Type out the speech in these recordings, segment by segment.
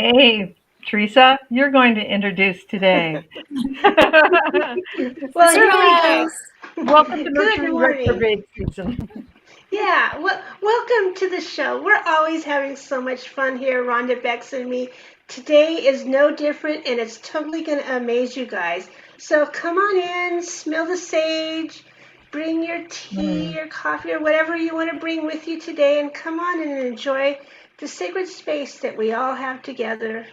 Hey, Teresa, you're going to introduce today. Well, here we go. Surprise! Welcome to Good Mercury morning. retrograde season. Yeah, well, welcome to the show. We're always having so much fun here, Rhonda, Bex, and me. Today is no different, and it's totally going to amaze you guys. So come on in, smell the sage, bring your tea Hmm. or coffee or whatever you want to bring with you today, and come on and enjoy the sacred space that we all have together.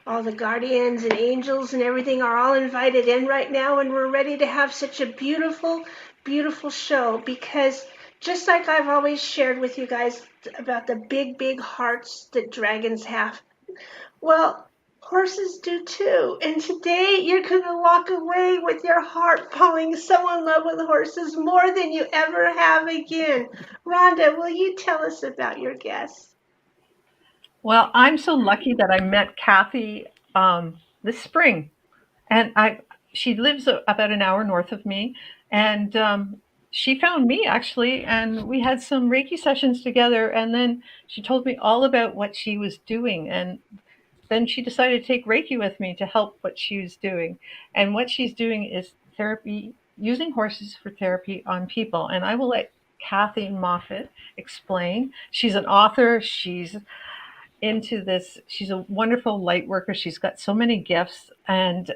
All the guardians and angels and everything are all invited in right now, and we're ready to have such a beautiful, beautiful show because just like I've always shared with you guys about the big, big hearts that dragons have, well, horses do too. And today you're going to walk away with your heart falling so in love with horses more than you ever have again. Rhonda, will you tell us about your guest? Well, I'm so lucky that I met Kathy this spring, and she lives about an hour north of me, and she found me actually, and we had some Reiki sessions together, and then she told me all about what she was doing, and then she decided to take Reiki with me to help what she was doing. And what she's doing is therapy, using horses for therapy on people. And I will let Kathy Moffatt explain. She's an author. She's into this. She's a wonderful light worker. She's got so many gifts, and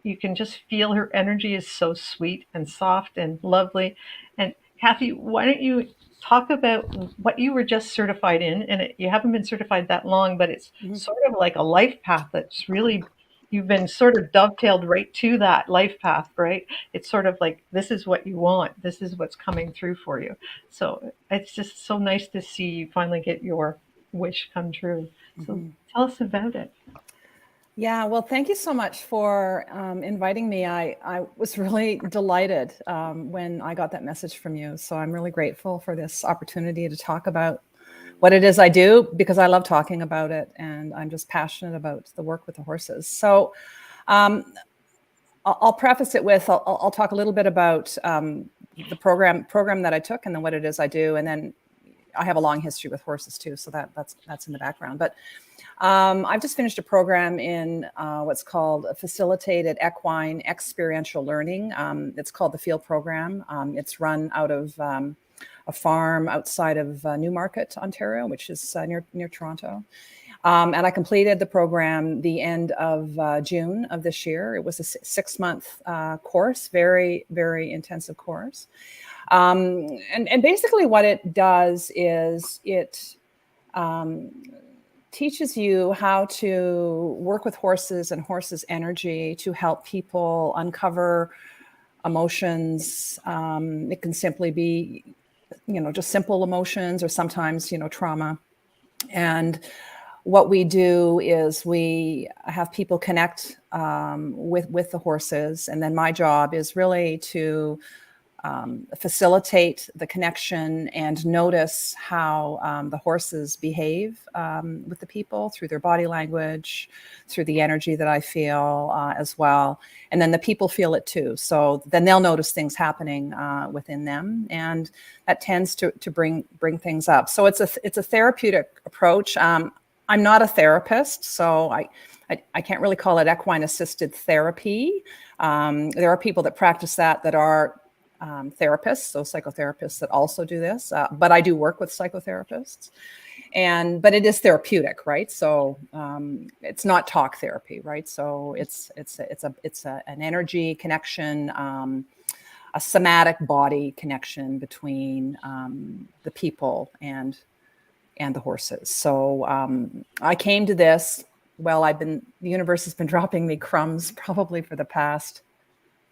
you can just feel her energy is so sweet and soft and lovely. And Kathy, why don't you talk about what you were just certified in? And you haven't been certified that long, but it's Mhm. sort of like a life path that's really you've been sort of dovetailed right to that life path, right? It's sort of like this is what you want. This is what's coming through for you. So it's just so nice to see you finally get your wish come true. So Mhm. tell us about it. Yeah, well, thank you so much for inviting me. I was really delighted when I got that message from you. So I'm really grateful for this opportunity to talk about what it is I do because I love talking about it and I'm just passionate about the work with the horses. So um, I'll preface it with I'll talk a little bit about the program that I took and then what it is I do, and then I have a long history with horses too, so that's in the background. But I've just finished a program in what's called a Facilitated Equine Experiential Learning. It's called the Field Program. It's run out of a farm outside of Newmarket, Ontario, which is near Toronto. And I completed the program the end of June of this year. It was a 6-month course, very, very intensive course. And basically what it does is it teaches you how to work with horses and horses' energy to help people uncover emotions. It can simply be, just simple emotions or sometimes, trauma. And what we do is we have people connect with the horses. And then my job is really to facilitate the connection and notice how the horses behave with the people through their body language, through the energy that I feel as well. And then the people feel it too. So then they'll notice things happening within them, and that tends to bring things up. So it's a therapeutic approach. I'm not a therapist, so I can't really call it equine assisted therapy. There are people that practice that are therapists, so psychotherapists that also do this, but I do work with psychotherapists, but it is therapeutic, right? So it's not talk therapy, right? So it's an energy connection, a somatic body connection between the people and the horses. So I came to this. Well, the universe has been dropping me crumbs probably for the past,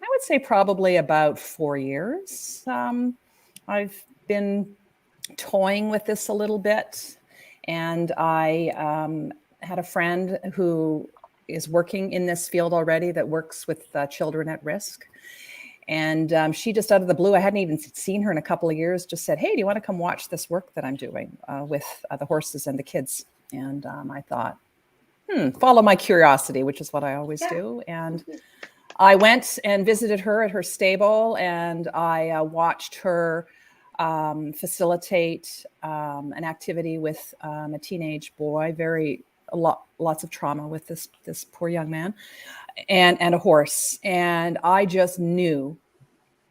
I would say probably about 4 years. I've been toying with this a little bit, and I had a friend who is working in this field already that works with children at risk. And she just out of the blue, I hadn't even seen her in a couple of years, just said, "Hey, do you want to come watch this work that I'm doing with the horses and the kids?" And I thought, follow my curiosity, which is what I always do. And I went and visited her at her stable, and I watched her facilitate an activity with a teenage boy, very lots of trauma with this poor young man, and a horse. And I just knew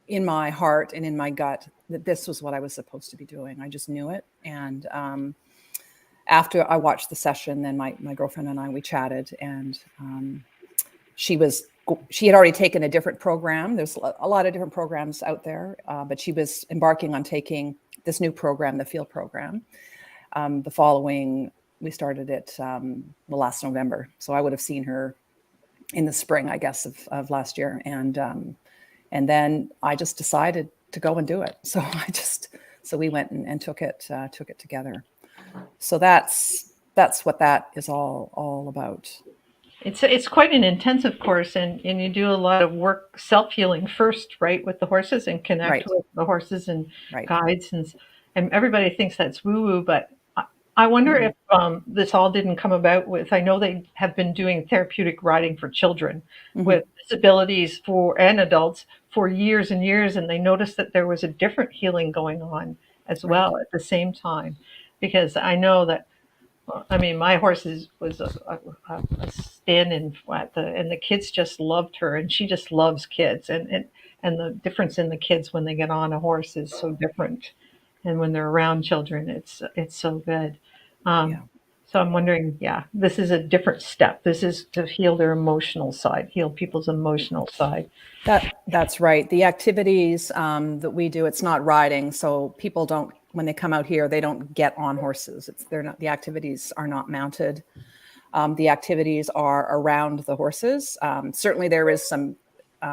in my heart and in my gut that this was what I was supposed to be doing. I just knew it. And after I watched the session, then my girlfriend and I, we chatted, and she had already taken a different program. There's a lot of different programs out there, but she was embarking on taking this new program, the field program. We started it last November. So I would have seen her in the spring, I guess, of last year. And then I just decided to go and do it. So we went and took it together. So that's what that is all about. It's quite an intensive course, and you do a lot of work, self-healing first, right, with the horses, and connect with the horses and guides, and everybody thinks that's woo-woo, but I wonder if this all didn't come about with, I know they have been doing therapeutic riding for children with disabilities and adults for years and years, and they noticed that there was a different healing going on as well at the same time, because I know that, I mean, my horse was a stand-in and the kids just loved her, and she just loves kids, and the difference in the kids when they get on a horse is so different, and when they're around children, it's so good. So I'm wondering, this is a different step. This is to heal their emotional side, heal people's emotional side. That's right. The activities that we do, it's not riding, so people don't, when they come out here, they don't get on horses. The activities are not mounted. The activities are around the horses. Certainly there is some,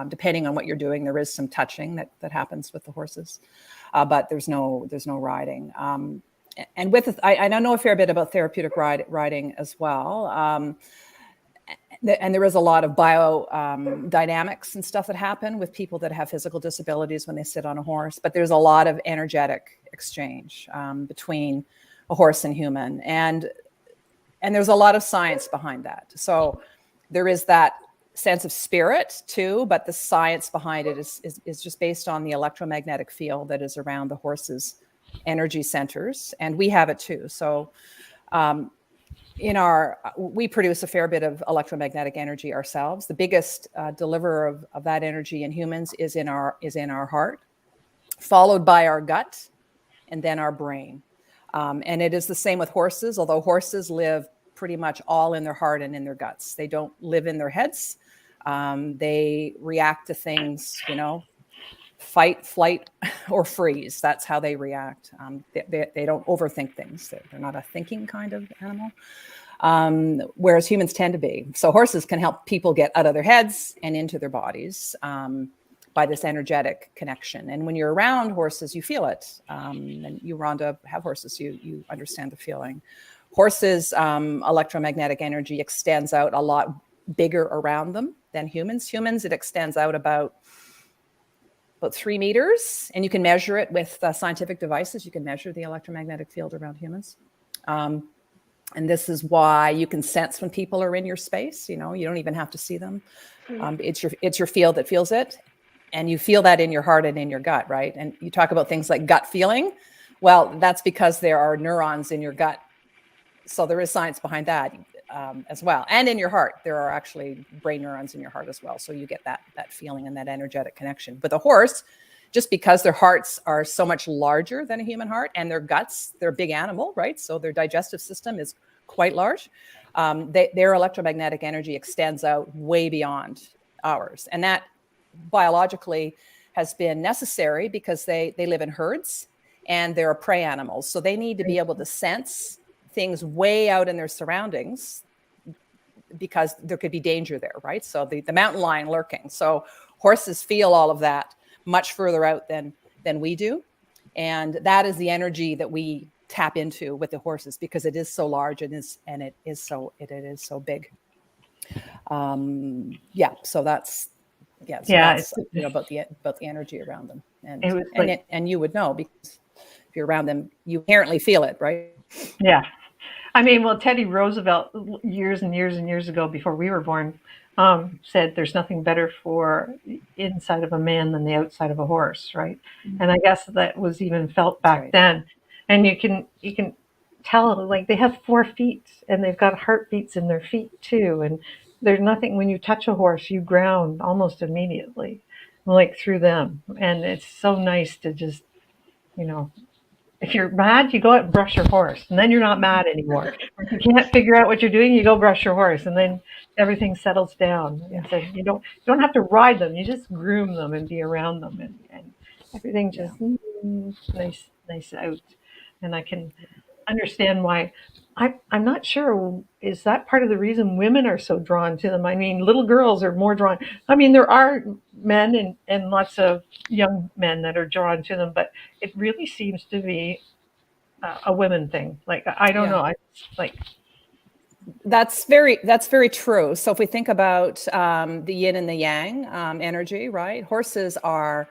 depending on what you're doing, there is some touching that happens with the horses, but there's no riding. And I know a fair bit about therapeutic riding as well. And there is a lot of biodynamics and stuff that happen with people that have physical disabilities when they sit on a horse, but there's a lot of energetic exchange between a horse and human. And there's a lot of science behind that. So there is that sense of spirit too, but the science behind it is just based on the electromagnetic field that is around the horse's energy centers. And we have it too. So we produce a fair bit of electromagnetic energy ourselves. The biggest deliverer of that energy in humans is in our heart, followed by our gut, and then our brain. And it is the same with horses, although horses live pretty much all in their heart and in their guts. They don't live in their heads. They react to things, fight, flight, or freeze. That's how they react. They don't overthink things. They're not a thinking kind of animal, whereas humans tend to be. So horses can help people get out of their heads and into their bodies by this energetic connection. And when you're around horses, you feel it. And you, Rhonda, have horses. You understand the feeling. Horses' electromagnetic energy extends out a lot bigger around them than humans. Humans, it extends out about 3 meters, and you can measure it with scientific devices. You can measure the electromagnetic field around humans. And this is why you can sense when people are in your space. You don't even have to see them. It's your field that feels it. And you feel that in your heart and in your gut, right? And you talk about things like gut feeling. Well, that's because there are neurons in your gut. So there is science behind that as well. And in your heart, there are actually brain neurons in your heart as well. So you get that feeling and that energetic connection. But the horse, just because their hearts are so much larger than a human heart, and their guts, they're a big animal, right? So their digestive system is quite large. Their electromagnetic energy extends out way beyond ours. And that biologically has been necessary because they live in herds and they're prey animals. So they need to be able to sense things way out in their surroundings because there could be danger there, right? So the mountain lion lurking. So horses feel all of that much further out than we do. And that is the energy that we tap into with the horses because it is so large and it is so big. So that's about the energy around them. And you would know because if you're around them, you inherently feel it, right? Yeah. I mean, well, Teddy Roosevelt years and years and years ago, before we were born, said there's nothing better for inside of a man than the outside of a horse, right? Mm-hmm. And I guess that was even felt back then. And you can tell, like, they have 4 feet and they've got heartbeats in their feet too. And there's nothing, when you touch a horse, you ground almost immediately, like through them. And it's so nice to just, you know, if you're mad, you go out and brush your horse, and then you're not mad anymore. If you can't figure out what you're doing, you go brush your horse, and then everything settles down. Yeah. And so you don't have to ride them; you just groom them and be around them, and everything Yeah. just nice out. And I can understand why. I'm not sure. Is that part of the reason women are so drawn to them? I mean, little girls are more drawn. I mean, there are men and lots of young men that are drawn to them, but it really seems to be a women thing. Like, I don't Yeah. know. I like. That's very true. So if we think about the yin and the yang energy, right? Horses are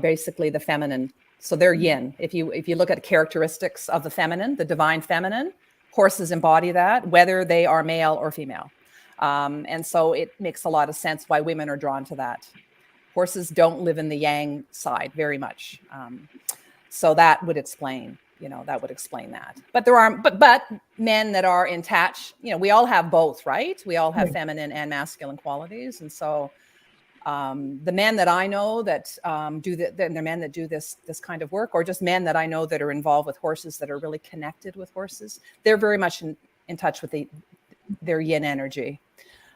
basically the feminine. So they're yin. If you look at characteristics of the feminine, the divine feminine, horses embody that, whether they are male or female. And so it makes a lot of sense why women are drawn to that. Horses don't live in the yang side very much. So that would explain, that. But there are, but men that are in touch, we all have both, right? We all have feminine and masculine qualities. And so the men that I know that they're men that do this kind of work, or just men that I know that are involved with horses, that are really connected with horses, they're very much in touch with their yin energy.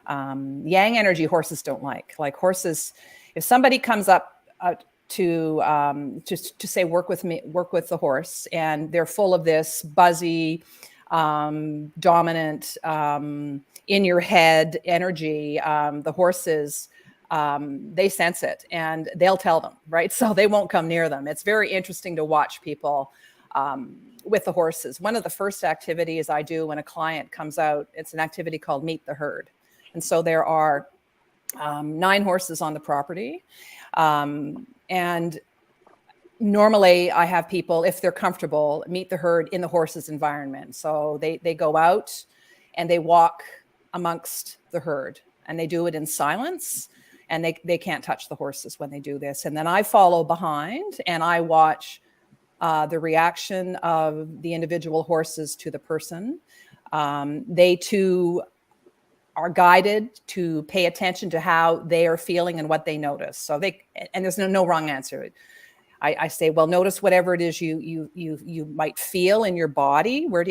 Yang energy, horses don't like horses. If somebody comes up to say, work with the horse, and they're full of this buzzy, dominant, in your head energy, the horses, they sense it and they'll tell them, right? So they won't come near them. It's very interesting to watch people with the horses. One of the first activities I do when a client comes out, it's an activity called Meet the Herd. And so there are 9 horses on the property. And normally I have people, if they're comfortable, meet the herd in the horse's environment. So they go out and they walk amongst the herd, and they do it in silence, and they can't touch the horses when they do this. And then I follow behind and I watch the reaction of the individual horses to the person. They too are guided to pay attention to how they are feeling and what they notice. So and there's no wrong answer. I say, well, notice whatever it is you might feel in your body. Where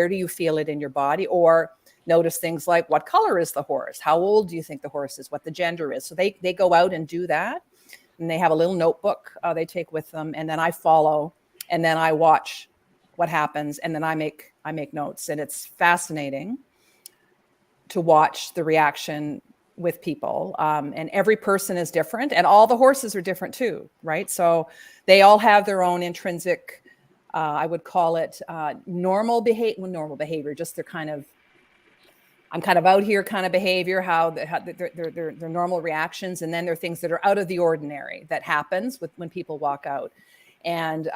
do you feel it in your body? Or notice things like, what color is the horse? How old do you think the horse is? What the gender is? So they go out and do that, and they have a little notebook they take with them, and then I follow, and then I watch what happens, and then I make notes, and it's fascinating to watch the reaction with people. And every person is different, and all the horses are different too, right? So they all have their own intrinsic, I would call it normal behavior, just their kind of, I'm kind of out here kind of behavior, how their normal reactions. And then there are things that are out of the ordinary that happens when people walk out. And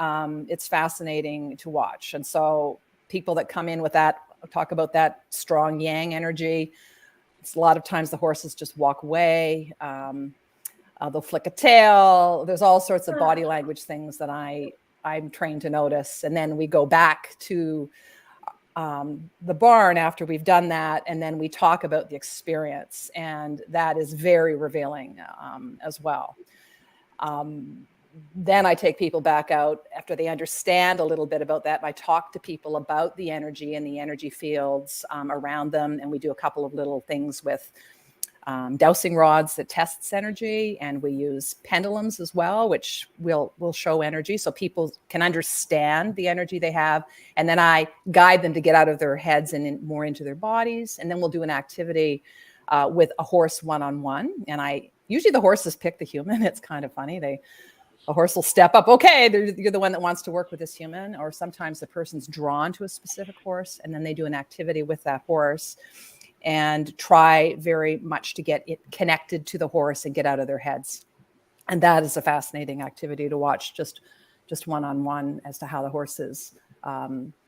it's fascinating to watch. And so people that come in with that, talk about that strong yang energy, it's a lot of times the horses just walk away. They'll flick a tail. There's all sorts of body language things that I'm trained to notice. And then we go back to the barn after we've done that, and then we talk about the experience, and that is very revealing as well. Then I take people back out after they understand a little bit about that. I talk to people about the energy and the energy fields around them, and we do a couple of little things with dowsing rods that tests energy, and we use pendulums as well, which will show energy so people can understand the energy they have. And then I guide them to get out of their heads and more into their bodies. And then we'll do an activity with a horse one-on-one. And usually the horses pick the human. It's kind of funny. A horse will step up. Okay, you're the one that wants to work with this human. Or sometimes the person's drawn to a specific horse, and then they do an activity with that horse and try very much to get it connected to the horse and get out of their heads. And that is a fascinating activity to watch, just one-on-one, as to how the horses,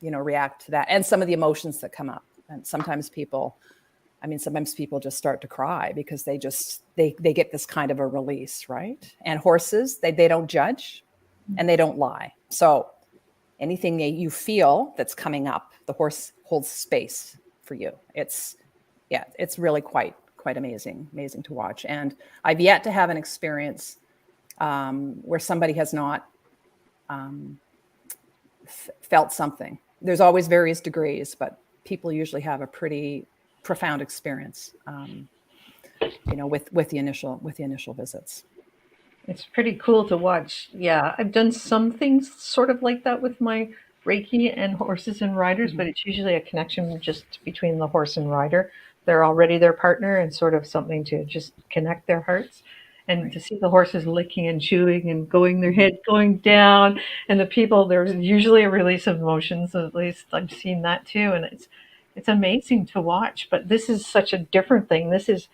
react to that, and some of the emotions that come up. And sometimes people just start to cry because they get this kind of a release, right? And horses, they don't judge and they don't lie. So anything that you feel that's coming up, the horse holds space for you. It's really quite amazing to watch. And I've yet to have an experience where somebody has not felt something. There's always various degrees, but people usually have a pretty profound experience, with the initial visits. It's pretty cool to watch. Yeah, I've done some things sort of like that with my Reiki and horses and riders, but it's usually a connection just between the horse and rider. They're already their partner and sort of something to just connect their hearts. And to see the horses licking and chewing and going their head going down, and the people, there's usually a release of emotions. At least I've seen that too, and it's amazing to watch. But this is such a different thing. This is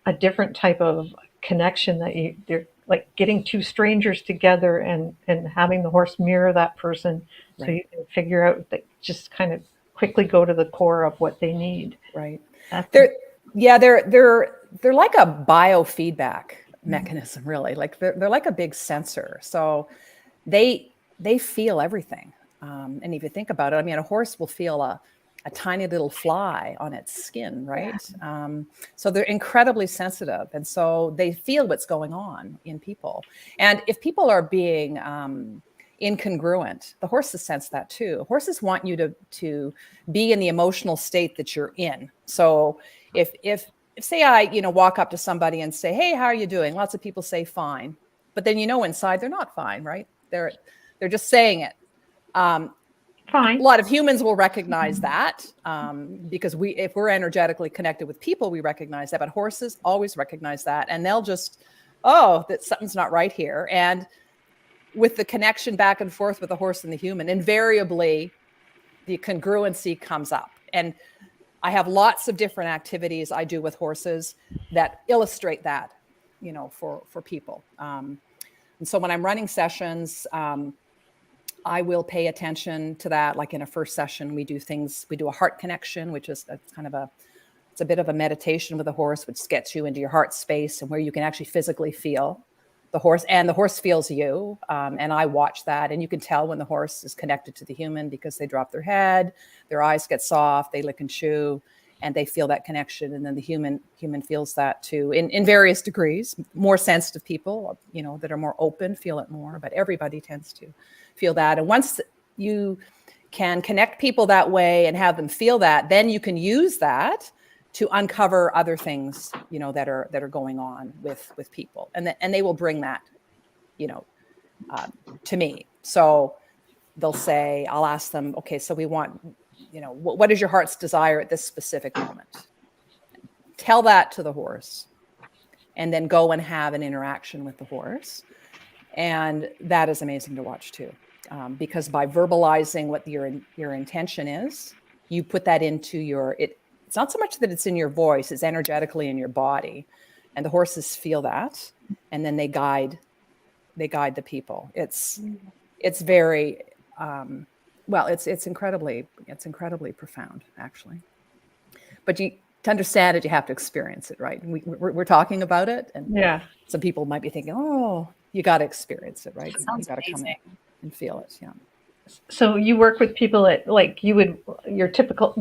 a different type of connection that they're like getting two strangers together and having the horse mirror that person, so you can figure out that, just kind of quickly go to the core of what they need. Right. They're like a biofeedback mechanism, really. Like they're like a big sensor. So they feel everything. And if you think about it, I mean, a horse will feel a tiny little fly on its skin, right? Yeah. So they're incredibly sensitive. And so they feel what's going on in people. And if people are being incongruent, the horses sense that too. Horses want you to be in the emotional state that you're in. So if say I, walk up to somebody and say, "Hey, how are you doing?" Lots of people say fine, but then inside they're not fine, right? They're just saying it. Fine. A lot of humans will recognize that because if we're energetically connected with people, we recognize that. But horses always recognize that, and they'll just, that something's not right here. And with the connection back and forth with the horse and the human, invariably the congruency comes up. And I have lots of different activities I do with horses that illustrate that, for people. And so when I'm running sessions, I will pay attention to that. Like in a first session, we do a heart connection, which is it's a bit of a meditation with the horse, which gets you into your heart space and where you can actually physically feel the horse, and the horse feels you. And I watch that, and you can tell when the horse is connected to the human because they drop their head, their eyes get soft, they lick and chew, and they feel that connection. And then the human feels that too, in various degrees. More sensitive people, that are more open, feel it more, but everybody tends to feel that. And once you can connect people that way and have them feel that, then you can use that to uncover other things, that are going on with people, and they will bring that, to me. So they'll say, I'll ask them, okay, so we want, what is your heart's desire at this specific moment? Tell that to the horse, and then go and have an interaction with the horse. And that is amazing to watch too, because by verbalizing what your intention is, you put that into it's not so much that it's in your voice, it's energetically in your body, and the horses feel that, and then they guide the people. It's very it's incredibly profound, actually. But to understand it, you have to experience it, right? We're talking about it, and some people might be thinking, "Oh, you got to experience it, right? You got to come in and feel it." Yeah. So you work with people at, like, your typical,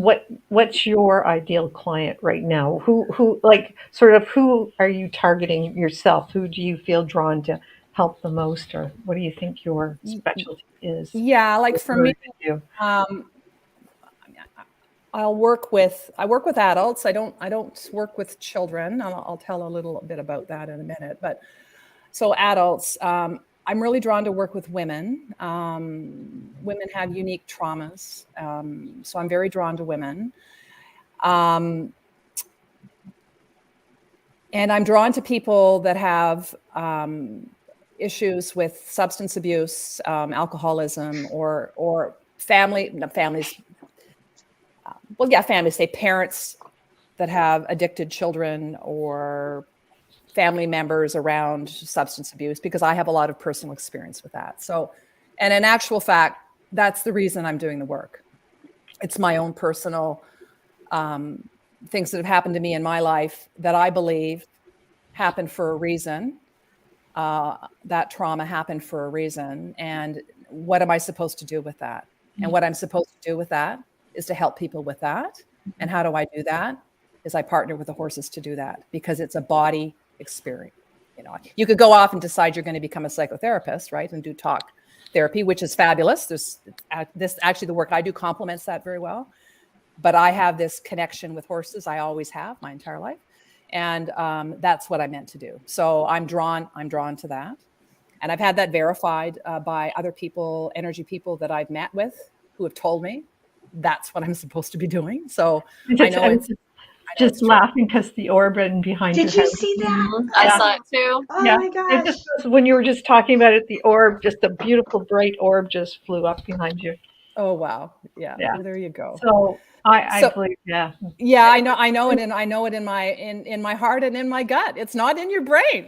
what's your ideal client right now? Who like, sort of, who are you targeting yourself? Who do you feel drawn to help the most, or what do you think your specialty is? Yeah, like for me, I work with adults. I don't work with children. I'll tell a little bit about that in a minute. But so adults, I'm really drawn to work with women. Women have unique traumas, so I'm very drawn to women. And I'm drawn to people that have issues with substance abuse, alcoholism, or families. Families, say parents that have addicted children, or family members around substance abuse, because I have a lot of personal experience with that. So, and in actual fact, that's the reason I'm doing the work. It's my own personal things that have happened to me in my life that I believe happened for a reason. That trauma happened for a reason. And what am I supposed to do with that? And what I'm supposed to do with that is to help people with that. And how do I do that? Is I partner with the horses to do that, because it's a body experience. You know, you could go off and decide you're going to become a psychotherapist, right? And do talk therapy, which is fabulous. This actually, the work I do complements that very well. But I have this connection with horses. I always have my entire life. And that's what I meant to do. So I'm drawn to that. And I've had that verified by other people, energy people that I've met with, who have told me that's what I'm supposed to be doing. So I know it's just true. laughing because the orb and behind your Did you head. see that? I Yeah. saw it too. Oh Yeah, my it gosh. just when you were just talking about it, the orb, just a beautiful bright orb just flew up behind you. Oh, wow. Yeah. Yeah. Well, there you go. So I So believe, yeah. yeah, I know it, and I know it in my heart and in my gut. It's not in your brain,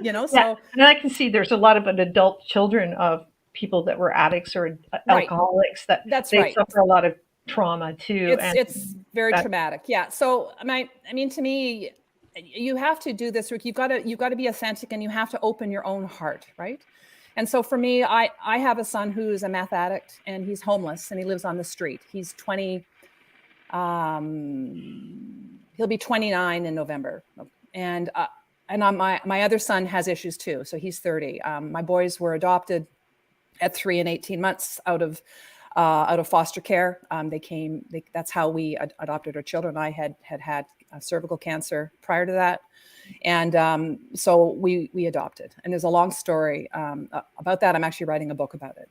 you know. Yeah, So and I can see there's a lot of adult children of people that were addicts or right, alcoholics that that's they right. suffer a lot of trauma too. It's very that- traumatic. Yeah. So I mean, to me, you have to do this work. You've got to be authentic, and you have to open your own heart, right? And so for me, I have a son who's a meth addict, and he's homeless, and he lives on the street. He's 20. He'll be 29 in November, and my other son has issues too. So he's 30. My boys were adopted at 3 and 18 months out of foster care. That's how we adopted our children. I had cervical cancer prior to that. And so we adopted. And there's a long story about that. I'm actually writing a book about it.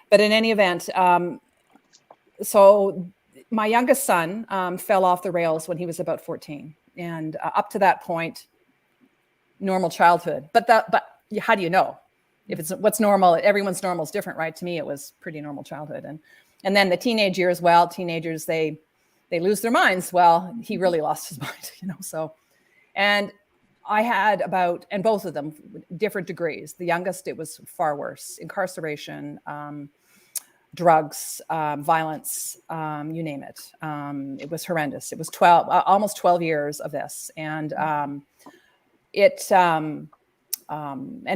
But in any event, so my youngest son fell off the rails when he was about 14. And up to that point, normal childhood. But how do you know? If it's what's normal, everyone's normal is different, right? To me, it was pretty normal childhood. And then the teenage years, well, teenagers, they lose their minds. Well, he really lost his mind, you know, so. And I had and both of them, different degrees. The youngest, it was far worse. Incarceration, drugs, violence, you name it. It was horrendous. It was almost 12 years of this. And and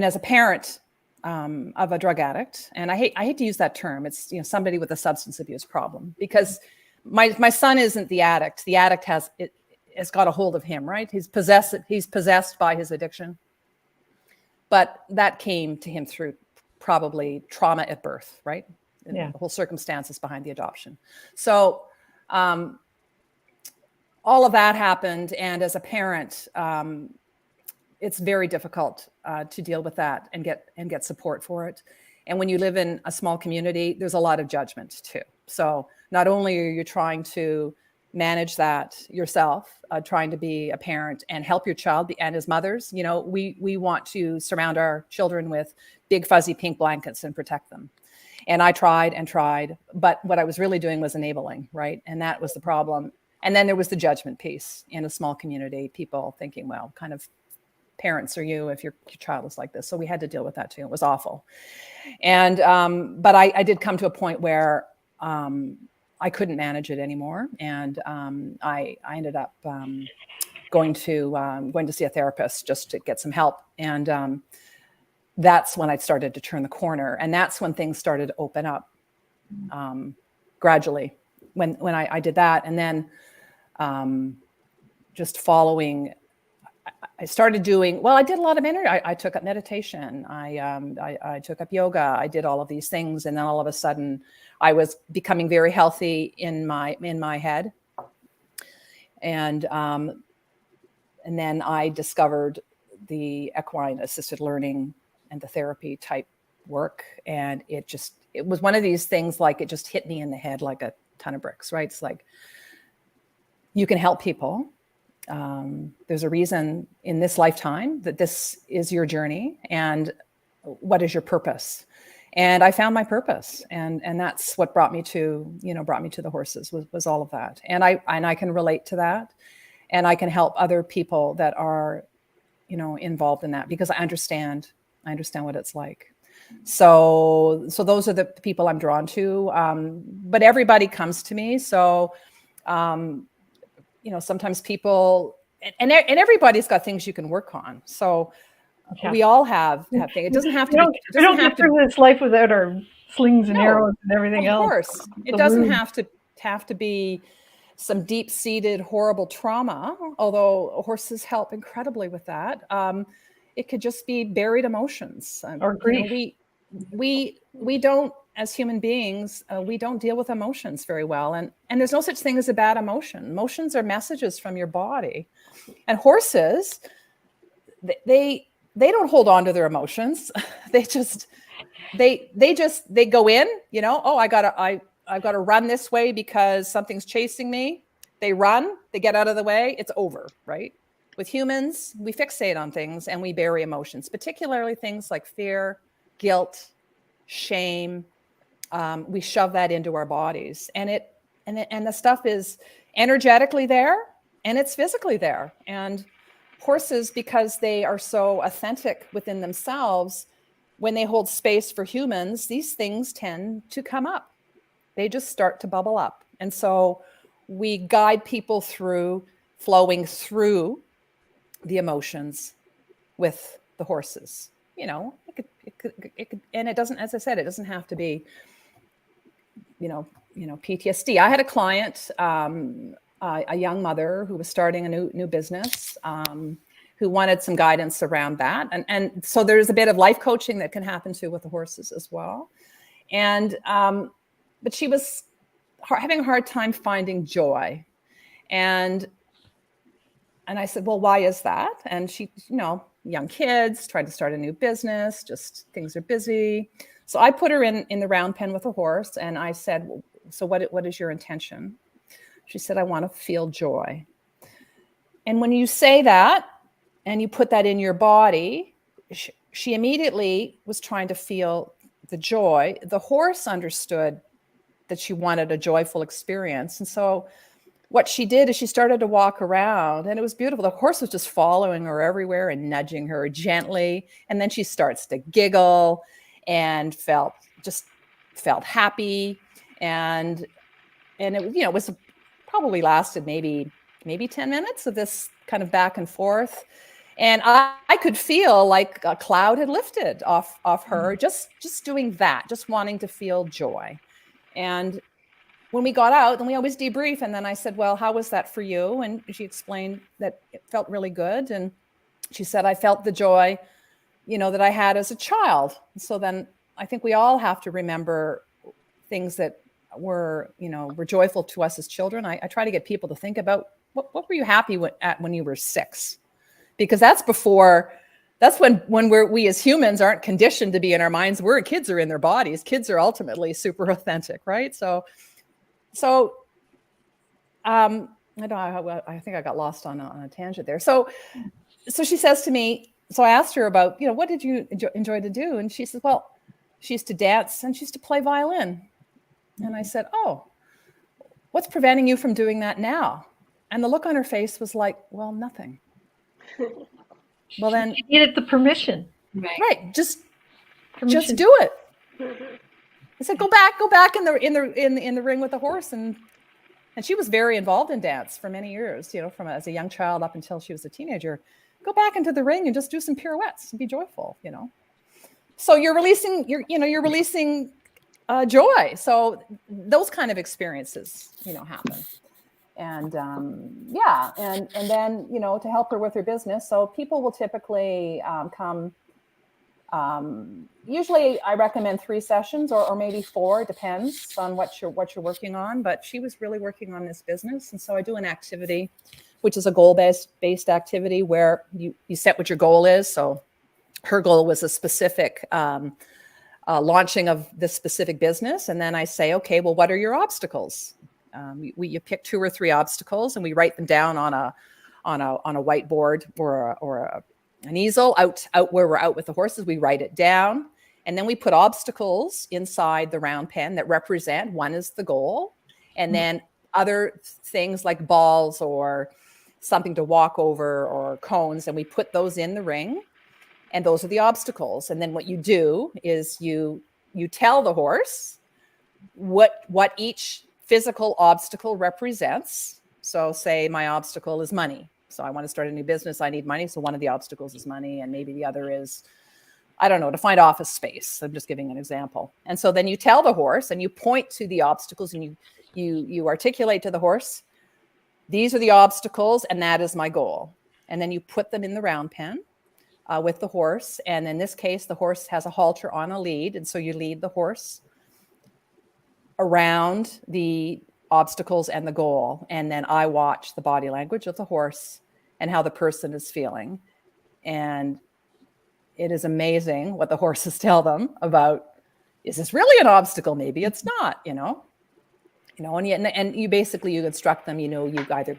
as a parent of a drug addict, and I hate to use that term, it's, you know, somebody with a substance abuse problem, because my son isn't the addict. The addict has got a hold of him, right? He's possessed by his addiction. But that came to him through probably trauma at birth, right? Yeah. The whole circumstances behind the adoption. So all of that happened. And as a parent, it's very difficult to deal with that and get support for it. And when you live in a small community, there's a lot of judgment too. So not only are you trying to manage that yourself, trying to be a parent and help your child, and as mothers, you know, we want to surround our children with big fuzzy pink blankets and protect them. And I tried, but what I was really doing was enabling, right? And that was the problem. And then there was the judgment piece in a small community, people thinking, well, kind of parents are you if your child is like this? So we had to deal with that too. It was awful. And, but I did come to a point where I couldn't manage it anymore. And I ended up going to see a therapist just to get some help. And that's when I started to turn the corner. And that's when things started to open up gradually when I did that. And then just following, I started doing, well, I did a lot of energy. I took up meditation. I took up yoga. I did all of these things. And then all of a sudden I was becoming very healthy in my head. And then I discovered the equine assisted learning and the therapy type work. And it was one of these things, like it just hit me in the head like a ton of bricks, right? It's like, you can help people. There's a reason in this lifetime that this is your journey, and what is your purpose? And I found my purpose, and that's what brought me to the horses was all of that. And I can relate to that, and I can help other people that are, involved in that, because I understand what it's like. So those are the people I'm drawn to. But everybody comes to me. So, sometimes people, and everybody's got things you can work on. So Yeah. We all have things. It doesn't have to be. It We doesn't don't have get to. through this life without our slings and No, arrows and everything of else. course, it The doesn't wound. have to be some deep-seated horrible trauma. Although horses help incredibly with that. It could just be buried emotions. Or grief. We don't, as human beings, we don't deal with emotions very well, and there's no such thing as a bad emotion. Emotions are messages from your body, and horses, they don't hold on to their emotions. they go in, oh, I've got to run this way because something's chasing me. They run, they get out of the way, it's over, right? With humans, we fixate on things and we bury emotions, particularly things like fear, guilt, shame. We shove that into our bodies, and the stuff is energetically there and it's physically there. And horses, because they are so authentic within themselves, when they hold space for humans, these things tend to come up. They just start to bubble up. And so we guide people through flowing through the emotions with the horses. It could, and it doesn't, as I said, it doesn't have to be, PTSD. I had a client, a young mother who was starting a new business, who wanted some guidance around that. And so there's a bit of life coaching that can happen too with the horses as well. And, but she was having a hard time finding joy. And I said, well, why is that? And she, young kids, tried to start a new business, just things are busy. So I put her in the round pen with a horse. And I said, well, so what is your intention? She said, I want to feel joy. And when you say that, and you put that in your body, she immediately was trying to feel the joy. The horse understood that she wanted a joyful experience. And so what she did is she started to walk around, and it was beautiful. The horse was just following her everywhere and nudging her gently. And then she starts to giggle and felt happy. And it was probably lasted maybe 10 minutes of this kind of back and forth. And I could feel like a cloud had lifted off her, just doing that, just wanting to feel joy. And when we got out, then we always debrief. And then I said, well, how was that for you? And she explained that it felt really good. And she said, I felt the joy, that I had as a child. So then I think we all have to remember things that were joyful to us as children. I try to get people to think about what were you happy at when you were 6? Because that's when we as humans aren't conditioned to be in our minds. Kids are in their bodies. Kids are ultimately super authentic, right? So I think I got lost on a tangent there. So she says to me, so I asked her about, what did you enjoy to do? And she says, well, she used to dance and she used to play violin. And I said, oh, what's preventing you from doing that now? And the look on her face was like, well, nothing. Well, then she needed the permission. Right. Just Permission. do it. I said, go back in the ring with the horse. And she was very involved in dance for many years, from as a young child up until she was a teenager. Go back into the ring and just do some pirouettes and be joyful, So you're releasing joy. So those kind of experiences, happen. And and then, to help her with her business. So people will typically come. Usually I recommend 3 sessions or maybe 4, depends on what you're working on. But she was really working on this business. And so I do an activity, which is a goal-based activity where you set what your goal is. So her goal was a specific launching of this specific business. And then I say, okay, well, what are your obstacles? You pick 2 or 3 obstacles and we write them down on a whiteboard or an easel out where we're out with the horses. We write it down, and then we put obstacles inside the round pen that represent, one is the goal, and then other things like balls or something to walk over or cones, and we put those in the ring, and those are the obstacles. And then what you do is you tell the horse what each physical obstacle represents. So say my obstacle is money. So I want to start a new business. I need money. So one of the obstacles is money. And maybe the other is, I don't know, to find office space. I'm just giving an example. And so then you tell the horse and you point to the obstacles and you articulate to the horse, these are the obstacles and that is my goal. And then you put them in the round pen with the horse. And in this case, the horse has a halter on a lead. And so you lead the horse around the obstacles and the goal. And then I watch the body language of the horse and how the person is feeling. And it is amazing what the horses tell them about, is this really an obstacle? Maybe it's not, and you basically, you instruct them, you either,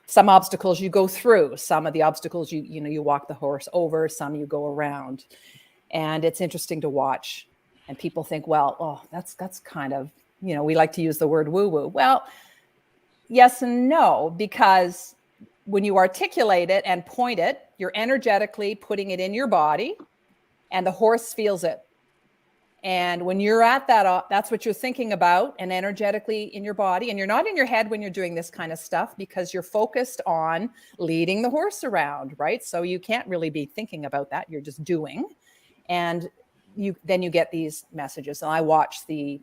some obstacles you go through, some of the obstacles you walk the horse over, some you go around. And it's interesting to watch. And people think, well, oh, that's kind of, we like to use the word woo-woo. Well, yes and no, because when you articulate it and point it, you're energetically putting it in your body and the horse feels it. And when you're at that, that's what you're thinking about and energetically in your body. And you're not in your head when you're doing this kind of stuff because you're focused on leading the horse around, right? So you can't really be thinking about that. You're just doing. And then you get these messages. And I watch the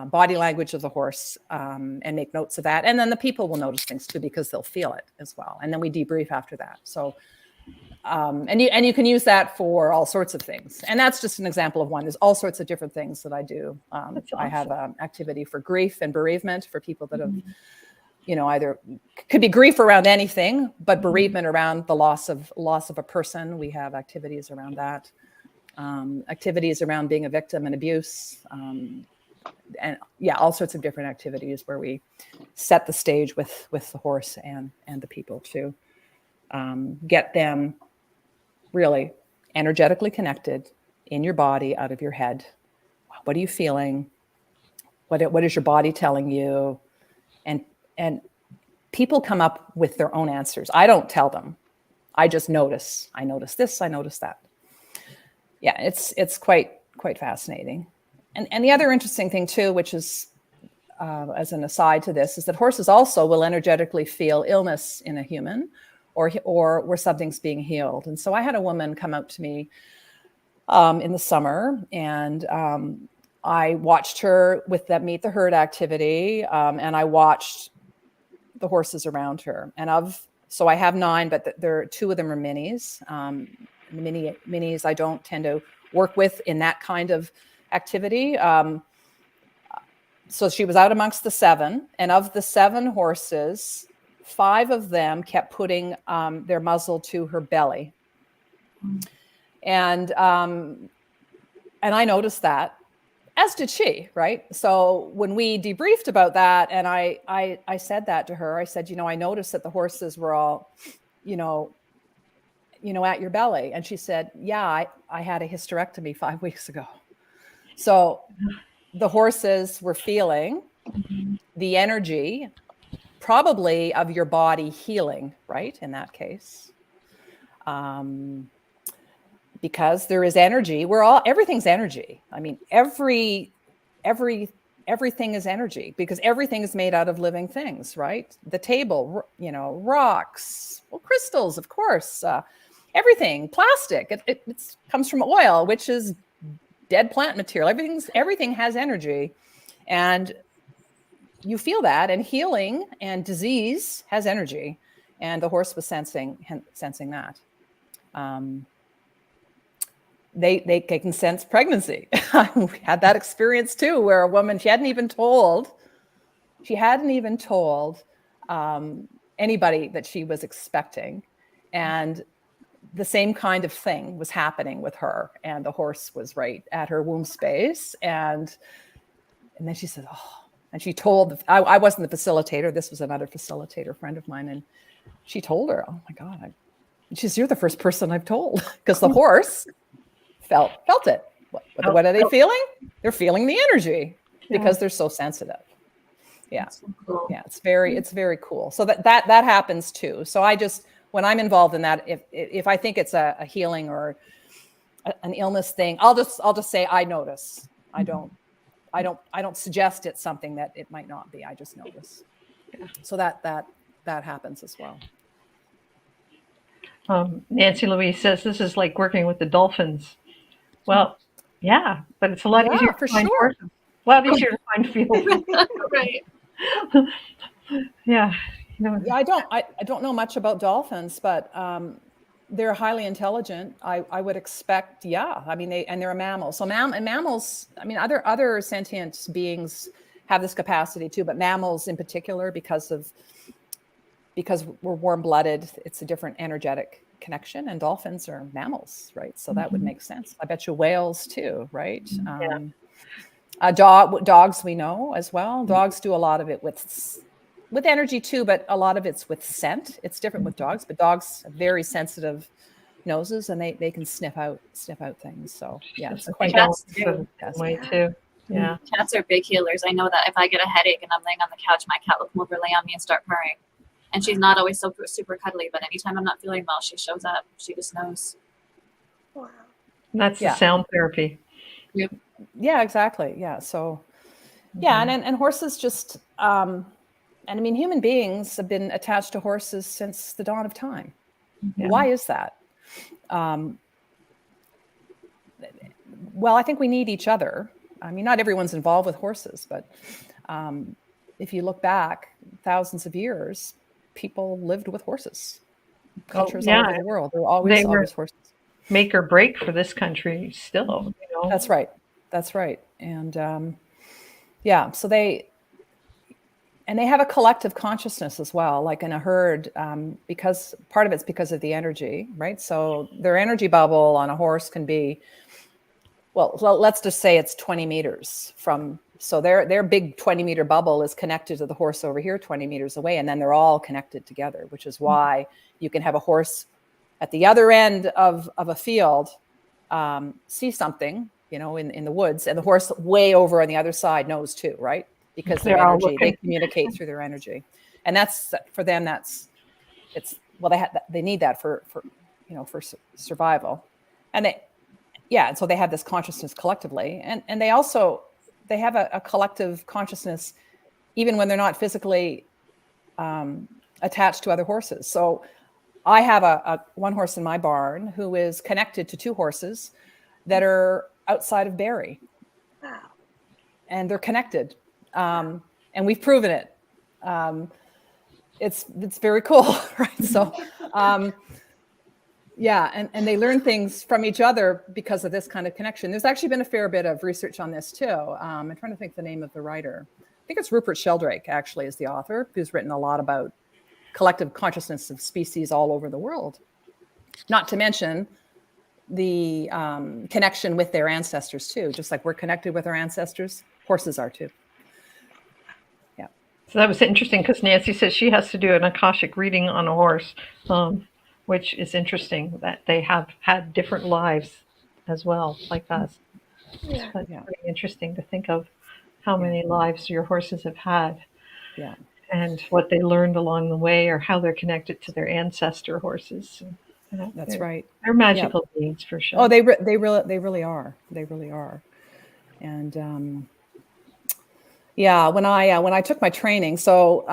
body language of the horse and make notes of that. And then the people will notice things too because they'll feel it as well. And then we debrief after that. So and you can use that for all sorts of things. And that's just an example of one. There's all sorts of different things that I do. Awesome. I have an activity for grief and bereavement for people that have, either could be grief around anything, but bereavement around the loss of a person. We have activities around that, activities around being a victim and abuse, and all sorts of different activities where we set the stage with the horse and the people to get them really energetically connected in your body, out of your head. What are you feeling? What is your body telling you? And people come up with their own answers. I don't tell them. I just notice. I notice this. I notice that. Yeah, it's quite fascinating. And the other interesting thing too, which is as an aside to this, is that horses also will energetically feel illness in a human, or where something's being healed. And so I had a woman come out to me in the summer, and I watched her with that Meet the Herd activity, and I watched the horses around her. So I have 9, but there are 2 of them are minis. The minis I don't tend to work with in that kind of activity. So she was out amongst the 7, and of the 7 horses, 5 of them kept putting their muzzle to her belly. And I noticed that, as did she, right? So when we debriefed about that, and I said that to her, I said, I noticed that the horses were all, at your belly. And she said, yeah, I had a hysterectomy 5 weeks ago. So the horses were feeling the energy, probably of your body healing, right? In that case, because there is energy. Everything's energy. I mean, everything is energy, because everything is made out of living things, right? The table, rocks, crystals, of course, everything, plastic. It comes from oil, which is dead plant material. Everything has energy, and you feel that. And healing and disease has energy, and the horse was sensing that. They can sense pregnancy. We had that experience too, where a woman, she hadn't even told anybody that she was expecting, and the same kind of thing was happening with her, and the horse was right at her womb space. And then she said, oh, and she told, I wasn't the facilitator. This was another facilitator friend of mine. And she told her, oh my God, she says, you're the first person I've told, because the horse felt it. What are they feeling? They're feeling the energy, because they're so sensitive. Yeah. So cool. Yeah. It's very cool. So that happens too. So when I'm involved in that, if I think it's a healing or an illness thing, I'll just say, I notice. I don't suggest it's something that it might not be. I just notice. Yeah. So that that happens as well. Nancy Louise says this is like working with the dolphins. Well, yeah, but it's a lot easier Yeah, to for find sure. horses. A lot easier to find field. Right. Yeah. Yeah, I don't know much about dolphins, but they're highly intelligent. I would expect, yeah. I mean, they're a mammal. So mammals, I mean, other sentient beings have this capacity too, but mammals in particular, because we're warm-blooded, it's a different energetic connection, and dolphins are mammals, right? So that would make sense. I bet you whales too, right? Dogs we know as well. Dogs do a lot of it with energy too, but a lot of it's with scent. It's different with dogs, but dogs have very sensitive noses, and they can sniff out things. So yeah, it's quite Cats the do. same way too. Yeah. Cats are big healers. I know that if I get a headache and I'm laying on the couch, my cat will come over, lay on me, and start purring. And she's not always so super cuddly, but anytime I'm not feeling well, she shows up. She just knows. Wow. That's the Yeah. sound therapy. Yep. Yeah, exactly. Yeah. So yeah, and horses just and I mean, human beings have been attached to horses since the dawn of time. Yeah. Why is that? Well, I think we need each other. I mean, not everyone's involved with horses, but if you look back thousands of years, people lived with horses. Cultures all over the world, there were always horses. Make or break for this country still, you know. That's right. And yeah, so they have a collective consciousness as well, like in a herd, because part of it's because of the energy, right? So their energy bubble on a horse can be, well, let's just say it's 20 meters from, so their big 20-meter bubble is connected to the horse over here 20 meters away, and then they're all connected together, which is why you can have a horse at the other end of a field see something, you know, in the woods, and the horse way over on the other side knows too, right? Because their energy, they communicate through their energy, and that's for them. They need that for survival, and so they have this consciousness collectively, and they have a collective consciousness even when they're not physically attached to other horses. So I have a one horse in my barn who is connected to two horses that are outside of Barrie. Wow. And they're connected. And we've proven it. It's very cool, right? So, yeah, and they learn things from each other because of this kind of connection. There's actually been a fair bit of research on this too. I'm trying to think the name of the writer. I think it's Rupert Sheldrake actually is the author, who's written a lot about collective consciousness of species all over the world. Not to mention the connection with their ancestors too. Just like we're connected with our ancestors, horses are too. Yeah. So that was interesting because Nancy says she has to do an Akashic reading on a horse, which is interesting that they have had different lives as well, like us. Yeah. It's pretty interesting to think of how many lives your horses have had. Yeah. And what they learned along the way, or how they're connected to their ancestor horses. That's right. They're magical beings for sure. Oh, they really are. They really are. And when I took my training, so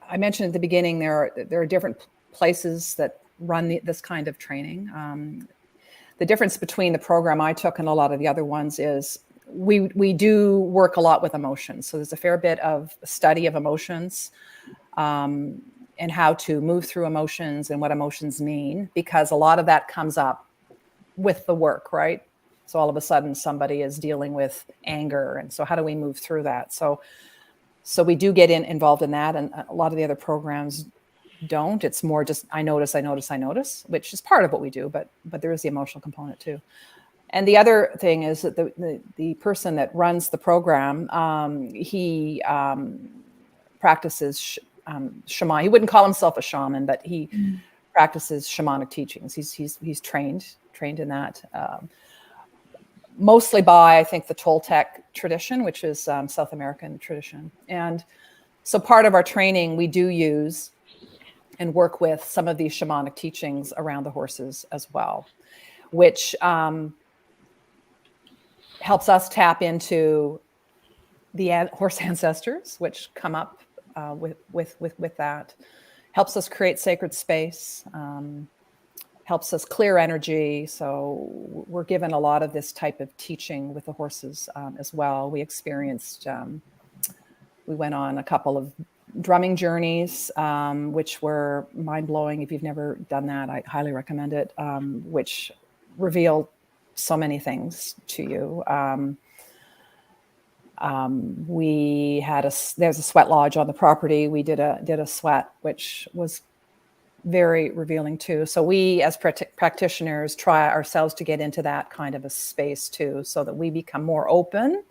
I mentioned at the beginning there are different places that run this kind of training. The difference between the program I took and a lot of the other ones is we do work a lot with emotions. So there's a fair bit of study of emotions and how to move through emotions and what emotions mean, because a lot of that comes up with the work, right? So all of a sudden somebody is dealing with anger. And so how do we move through that? So we do get involved in that. And a lot of the other programs don't. It's more just I notice, which is part of what we do, but there is the emotional component too. And the other thing is that the person that runs the program, he practices shaman. He wouldn't call himself a shaman, but he practices shamanic teachings. He's trained in that, mostly by I think the Toltec tradition, which is South American tradition. And so part of our training we do use and work with some of these shamanic teachings around the horses as well, which helps us tap into the horse ancestors, which come up with that, helps us create sacred space, helps us clear energy. So we're given a lot of this type of teaching with the horses as well. We experienced, we went on a couple of drumming journeys, which were mind-blowing. If you've never done that, I highly recommend it, which reveal so many things to you. There's a sweat lodge on the property. We did a sweat, which was very revealing too. So we, as practitioners, try ourselves to get into that kind of a space too, so that we become more open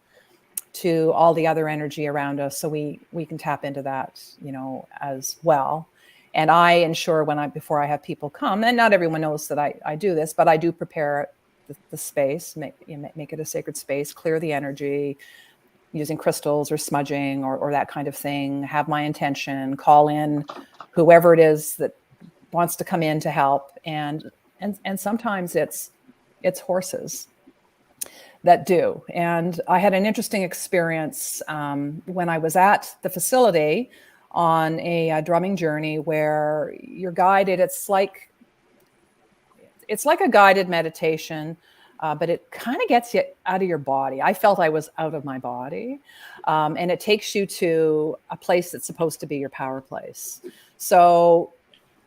to all the other energy around us, so we can tap into that, as well. And I ensure before I have people come, and not everyone knows that I do this, but I do prepare the space, make it a sacred space, clear the energy, using crystals or smudging or that kind of thing, have my intention, call in whoever it is that wants to come in to help. And sometimes it's horses that do. And I had an interesting experience when I was at the facility on a drumming journey where you're guided. It's like a guided meditation, but it kind of gets you out of your body. I felt I was out of my body, and it takes you to a place that's supposed to be your power place. So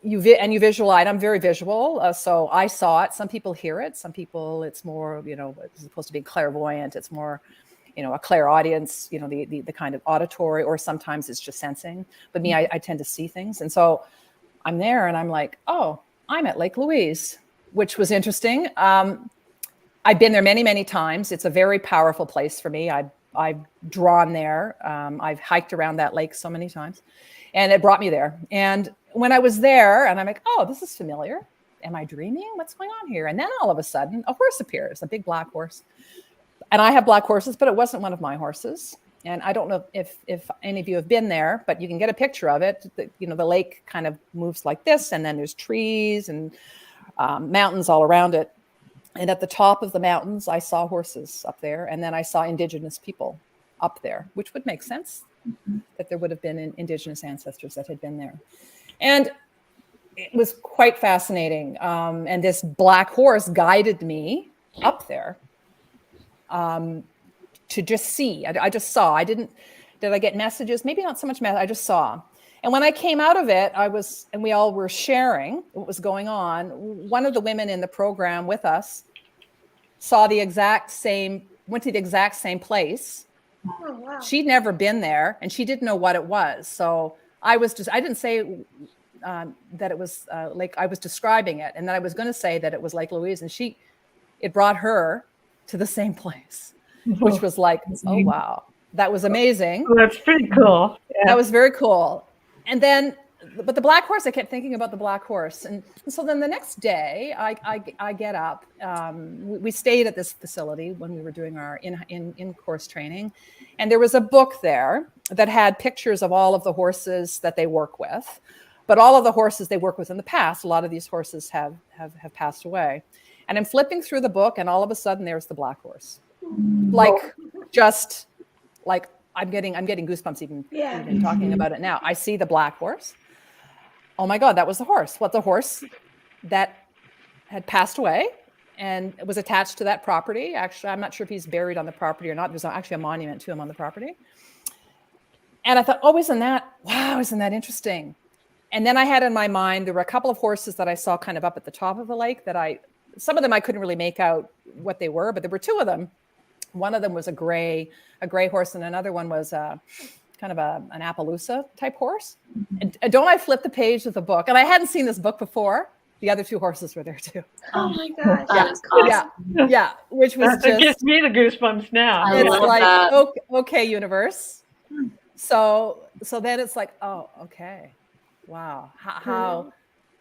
you visualize. I'm very visual, so I saw it. Some people hear it. Some people, it's more, it's supposed to be clairvoyant. It's more, a clairaudience, the kind of auditory, or sometimes it's just sensing. But me, I tend to see things. And so I'm there and I'm like, oh, I'm at Lake Louise, which was interesting. I've been there many, many times. It's a very powerful place for me. I've drawn there. I've hiked around that lake so many times, and it brought me there. And when I was there, and I'm like, oh, this is familiar. Am I dreaming? What's going on here? And then all of a sudden, a horse appears, a big black horse. And I have black horses, but it wasn't one of my horses. And I don't know if any of you have been there, but you can get a picture of it. The lake kind of moves like this, and then there's trees and mountains all around it. And at the top of the mountains, I saw horses up there. And then I saw indigenous people up there, which would make sense, that there would have been indigenous ancestors that had been there. And it was quite fascinating. And this black horse guided me up there to just see. I just saw. Did I get messages? Maybe not so much messages. I just saw. And when I came out of it, and we all were sharing what was going on. One of the women in the program with us went to the exact same place. Oh, wow. She'd never been there, and she didn't know what it was. So I didn't say that it was Lake. I was describing it, and then I was going to say that it was Lake Louise, and it brought her to the same place, which was like, oh wow, that was amazing. Oh, that's pretty cool. Yeah. That was very cool. And then, but the black horse, I kept thinking about the black horse. And so then the next day I get up, we stayed at this facility when we were doing our in-course training. And there was a book there that had pictures of all of the horses that they work with, but all of the horses they work with in the past. A lot of these horses have passed away. And I'm flipping through the book, and all of a sudden there's the black horse. I'm getting goosebumps even talking about it now. I see the black horse. Oh my God, that was the horse. The horse that had passed away and was attached to that property. Actually, I'm not sure if he's buried on the property or not. There's actually a monument to him on the property. And I thought, oh, isn't that interesting? And then I had in my mind, there were a couple of horses that I saw kind of up at the top of the lake some of them I couldn't really make out what they were, but there were two of them. One of them was a gray horse, and another one was kind of an Appaloosa type horse. And don't I flip the page of the book? And I hadn't seen this book before. The other two horses were there too. Oh my gosh. That is awesome. Yeah. Which was It gives me the goosebumps now. I it's love like, that. okay, universe. So then it's like, oh, okay, wow.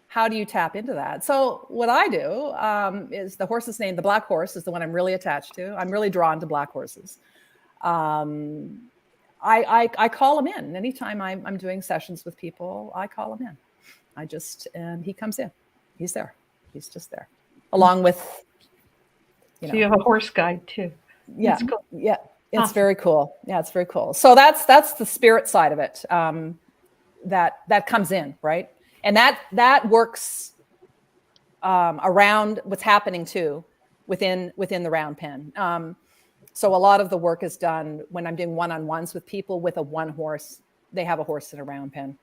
How do you tap into that? So what I do is, the horse's name, the black horse, is the one I'm really attached to. I'm really drawn to black horses. I call him in. Anytime I'm doing sessions with people, I call him in. And he comes in. He's there. He's just there. Along with, So you have a horse guide too. Yeah. That's cool. Yeah. It's Awesome. very cool. Yeah, it's very cool. So that's the spirit side of it. That comes in, right? And that works around what's happening too within the round pen. So a lot of the work is done when I'm doing one-on-ones with people with a one horse. They have a horse in a round pen.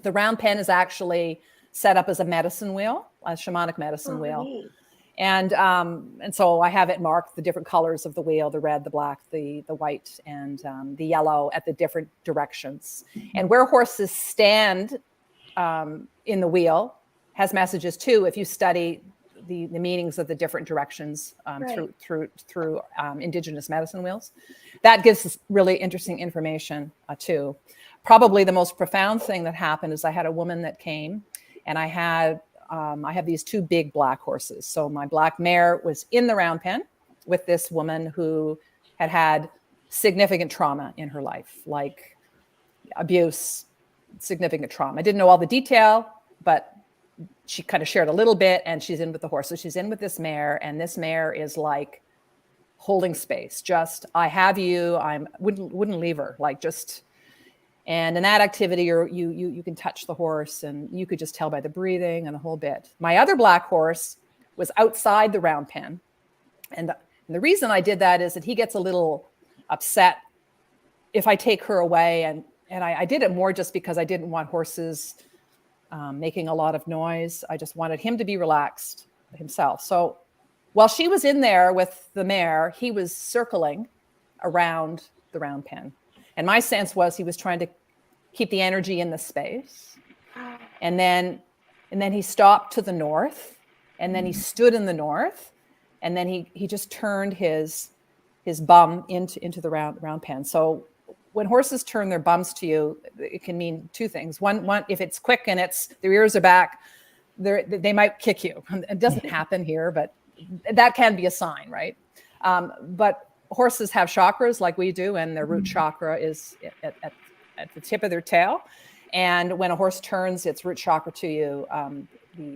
The round pen is actually set up as a medicine wheel, a shamanic medicine wheel. Neat. And so I have it marked, the different colors of the wheel, the red, the black, the white, and the yellow at the different directions. And where horses stand in the wheel has messages too, if you study the meanings of the different directions through indigenous medicine wheels. That gives us really interesting information too. Probably the most profound thing that happened is I had a woman that came, and I have these two big black horses. So my black mare was in the round pen with this woman who had significant trauma in her life, like abuse, significant trauma. I didn't know all the detail, but she kind of shared a little bit, and she's in with the horse. So she's in with this mare, and this mare is like holding space. Just, I have you. Wouldn't leave her. Like just, and in that activity, you can touch the horse, and you could just tell by the breathing and the whole bit. My other black horse was outside the round pen, and the reason I did that is that he gets a little upset if I take her away, and I did it more just because I didn't want horses making a lot of noise. I just wanted him to be relaxed himself. So while she was in there with the mare, he was circling around the round pen. And my sense was he was trying to keep the energy in the space. And then he stopped to the north, and then he stood in the north, and then he just turned his bum into the round pen. So when horses turn their bums to you, it can mean two things. One, if it's quick and their ears are back, they might kick you. It doesn't happen here, but that can be a sign, right? But horses have chakras like we do, and their root chakra is at the tip of their tail. And when a horse turns its root chakra to you,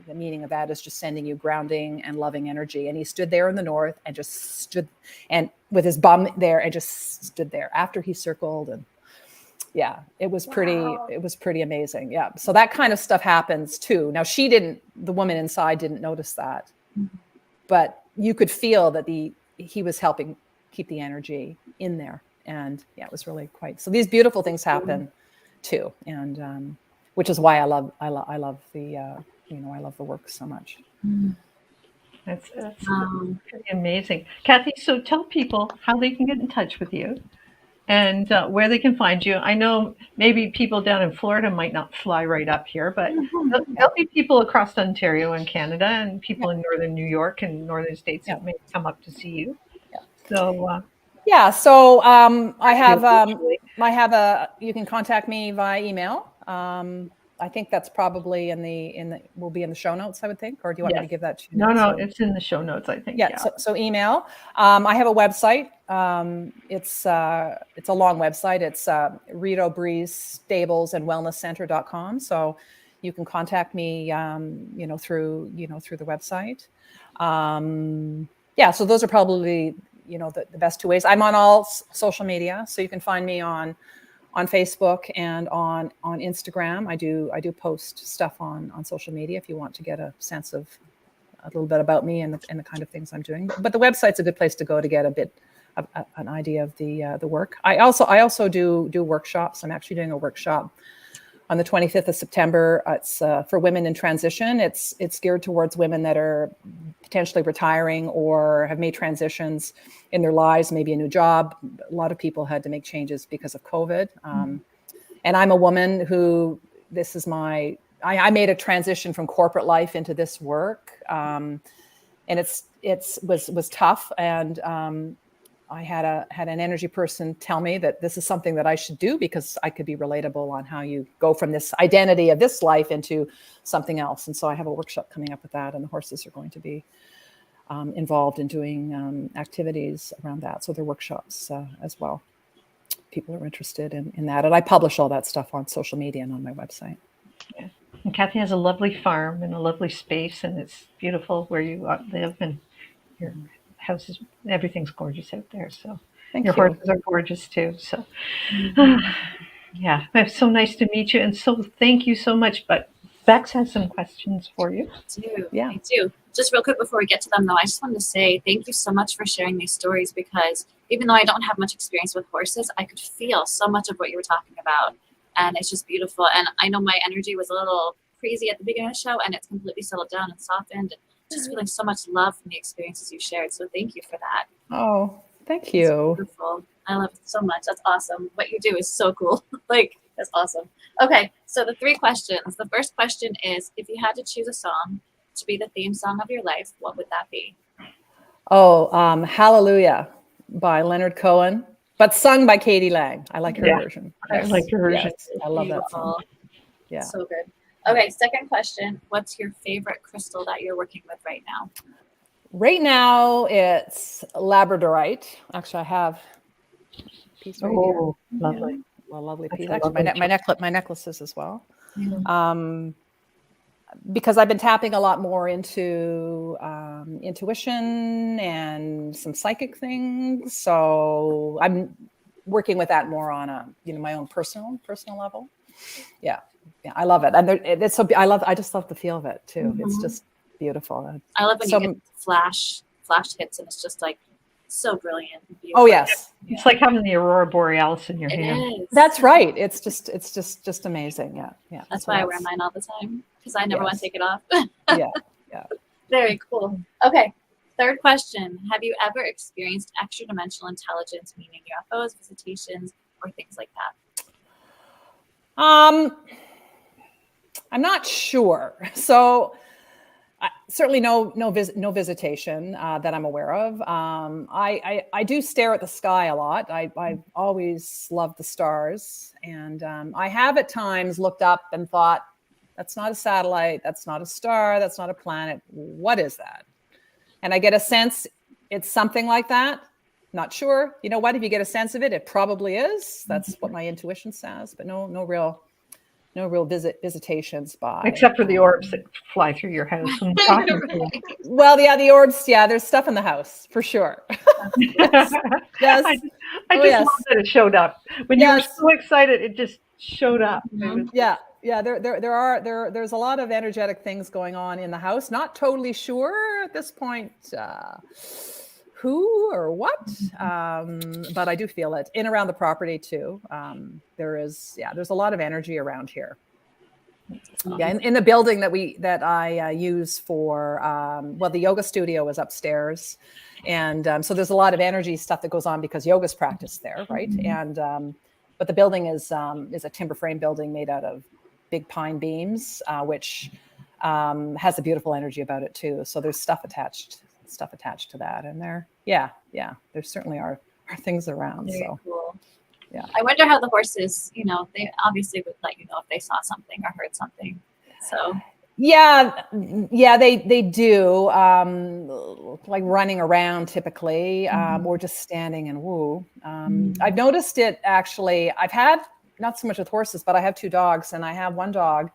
the meaning of that is just sending you grounding and loving energy. And he stood there in the north and just stood, and with his bum there, and just stood there after he circled. And yeah, it was pretty amazing. Yeah. So that kind of stuff happens too. Now the woman inside didn't notice that, but you could feel that he was helping keep the energy in there. And yeah, it was really so these beautiful things happen too. And which is why I love the work so much. That's pretty amazing. Kathy, so tell people how they can get in touch with you and where they can find you. I know maybe people down in Florida might not fly right up here, but there'll be people across Ontario and Canada, and people in northern New York and northern states that may come up to see you. So so you can contact me via email. I think that's probably will be in the show notes, I would think, or do you want me to give that to you? No, it's in the show notes, I think. Yeah. So email. I have a website. It's a long website. It's Rito Breeze Stables and Wellness Center.com. So you can contact me, through the website. So those are probably, the best two ways. I'm on all social media, so you can find me on Facebook and on Instagram. I do post stuff on social media if you want to get a sense of a little bit about me and the kind of things I'm doing. But the website's a good place to go to get a bit of an idea of the work. I also do workshops. I'm actually doing a workshop on the 25th of September. It's for women in transition. It's geared towards women that are potentially retiring or have made transitions in their lives, maybe a new job. A lot of people had to make changes because of COVID. And I'm a woman who, I made a transition from corporate life into this work. And it was tough. And I had an energy person tell me that this is something that I should do because I could be relatable on how you go from this identity of this life into something else. And so I have a workshop coming up with that, and the horses are going to be involved in doing activities around that. So they're workshops as well. People are interested in that. And I publish all that stuff on social media and on my website. Yeah. And Kathy has a lovely farm and a lovely space, and it's beautiful where you live, and your houses, everything's gorgeous out there. So your horses are gorgeous too. So yeah, it's so nice to meet you, and so thank you so much. But Bex has some questions for you. Yeah. I do. Just real quick before we get to them, though, I just wanted to say thank you so much for sharing these stories, because even though I don't have much experience with horses, I could feel so much of what you were talking about. And it's just beautiful. And I know my energy was a little crazy at the beginning of the show, and it's completely settled down and softened. And just feeling so much love from the experiences you shared. So thank you for that. Oh, thank It's you. beautiful. I love it so much. That's awesome. What you do is so cool. Like, that's awesome. Okay, so the 3 questions. The first question is, if you had to choose a song to be the theme song of your life, what would that be? Oh, Hallelujah by Leonard Cohen, but sung by Katie Lang. I like her version. I like your version. Yes, I love that song. Yeah. So good. Okay, second question. What's your favorite crystal that you're working with right now? Right now, it's labradorite. Actually, I have a piece right here. Lovely. Yeah, a lovely piece. That's a Actually, lovely my necklaces as well. Mm-hmm. Because I've been tapping a lot more into intuition and some psychic things. So I'm working with that more on a, my own personal level. Yeah, I love it, and it's so I just love the feel of it too. Mm-hmm. It's just beautiful. I love when you get flash hits, and it's just like so brilliant. And beautiful. Oh yes, it's like having the aurora borealis in your hand. Is. That's right. It's just amazing. Yeah. That's why I wear mine all the time, because I never want to take it off. Yeah. Very cool. Okay. Third question. Have you ever experienced extra dimensional intelligence, meaning UFOs, visitations, or things like that? I'm not sure. So certainly no visitation that I'm aware of. I do stare at the sky a lot. I've always loved the stars, and I have at times looked up and thought, that's not a satellite, that's not a star, that's not a planet. What is that? And I get a sense it's something like that. Not sure. You know what? If you get a sense of it, it probably is. That's what my intuition says. But no real visitations by. Except for the orbs that fly through your house when we're talking to you. Well, yeah, the orbs. Yeah, there's stuff in the house for sure. Yes. I just love that it showed up when you were so excited. It just showed up. Mm-hmm. Yeah. There's a lot of energetic things going on in the house. Not totally sure at this point who or what, but I do feel it in around the property too. There's a lot of energy around here. Yeah, in the building that I use for the yoga studio is upstairs, and so there's a lot of energy stuff that goes on because yoga's practiced there, right? Mm-hmm. And but the building is a timber frame building made out of big pine beams, which has a beautiful energy about it too. So there's stuff attached to that, and there certainly are things around. Very so cool. Yeah. I wonder how the horses, they obviously would let you know if they saw something or heard something. So yeah, they do, like running around typically, or just standing and woo. I've noticed it actually. I've had, not so much with horses, but I have 2 dogs, and I have one dog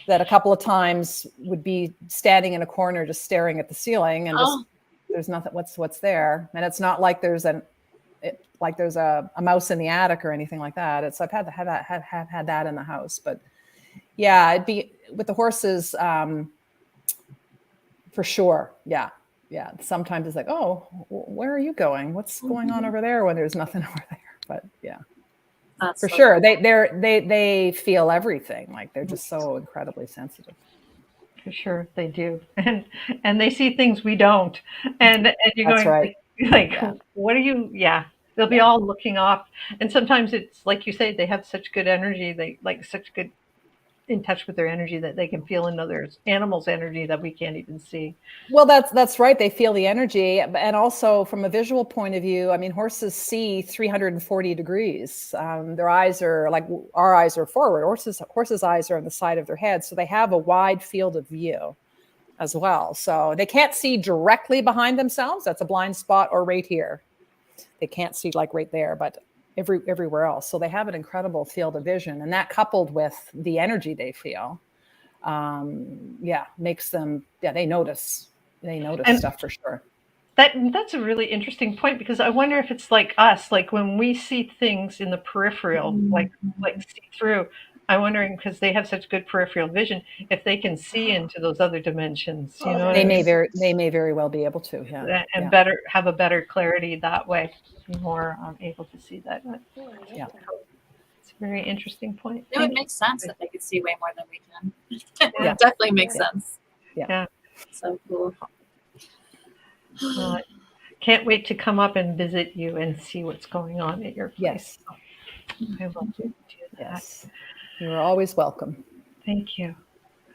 that a couple of times would be standing in a corner just staring at the ceiling, and just there's nothing. What's there? And it's not like there's a mouse in the attic or anything like that. I've had that in the house, but yeah, it'd be with the horses for sure. Yeah. Sometimes it's like, oh, where are you going? What's going on over there when there's nothing over there? But yeah. That's for sure. They feel everything. Like they're just so incredibly sensitive. For sure, they do, and they see things we don't, and you're That's going right. what are you? Yeah, they'll be all looking off, and sometimes it's like you say, they have such good energy, they like such good in touch with their energy that they can feel another animal's energy that we can't even see. Well, that's right. They feel the energy. And also from a visual point of view, I mean, horses see 340 degrees. Their eyes are like our eyes are forward. Horses' eyes are on the side of their head. So they have a wide field of view as well. So they can't see directly behind themselves. That's a blind spot, or right here. They can't see like right there, but everywhere else. So they have an incredible field of vision, and that coupled with the energy they feel, makes them, they notice stuff for sure. That's a really interesting point, because I wonder if it's like us, like when we see things in the peripheral, like see through, I'm wondering, because they have such good peripheral vision, if they can see into those other dimensions. You know what I mean? They may very well be able to. Yeah. And Yeah. have a better clarity that way. Be more able to see that. Yeah. It's a very interesting point. It would make sense that they could see way more than we can. Yeah. It definitely makes sense. Yeah. So cool. Can't wait to come up and visit you and see what's going on at your place. Yes. I will do that. Yes. You are always welcome. Thank you.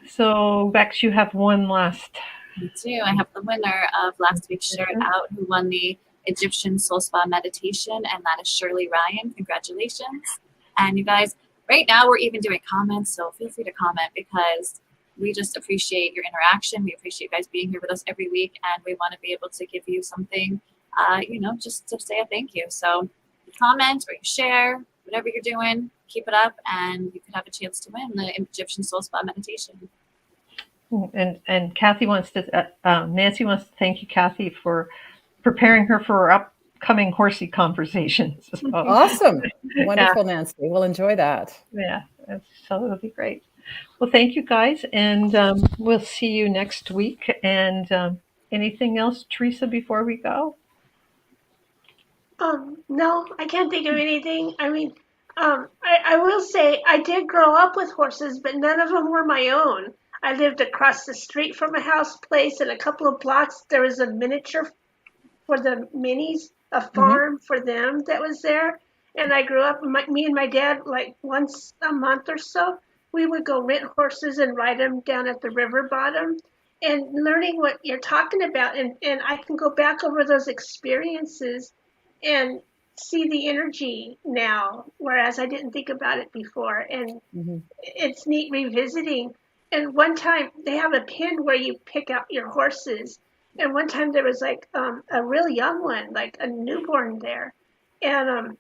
So, Bex, you have one last. Me too. I have the winner of last week's Share It Out who won the Egyptian Soul Spa meditation, and that is Shirley Ryan. Congratulations. And you guys, right now we're even doing comments, so feel free to comment because we just appreciate your interaction. We appreciate you guys being here with us every week, and we want to be able to give you something, just to say a thank you. So you comment or you share, whatever you're doing, keep it up, and you could have a chance to win the Egyptian Soul Spa meditation. And Kathy wants to, Nancy wants to thank you, Kathy, for preparing her for upcoming horsey conversations. So, awesome. Wonderful, yeah. Nancy. We'll enjoy that. Yeah, so it'll be great. Well, thank you guys, and we'll see you next week. And anything else, Teresa, before we go? No, I can't think of anything. I mean, I will say I did grow up with horses, but none of them were my own. I lived across the street from a house place, and a couple of blocks there was a miniature for the minis, a farm for them that was there. And I grew up, me and my dad, like once a month or so, we would go rent horses and ride them down at the river bottom, and learning what you're talking about. And I can go back over those experiences and see the energy now, whereas I didn't think about it before. And it's neat revisiting. And one time they have a pin where you pick out your horses. And one time there was like a real young one, like a newborn there. And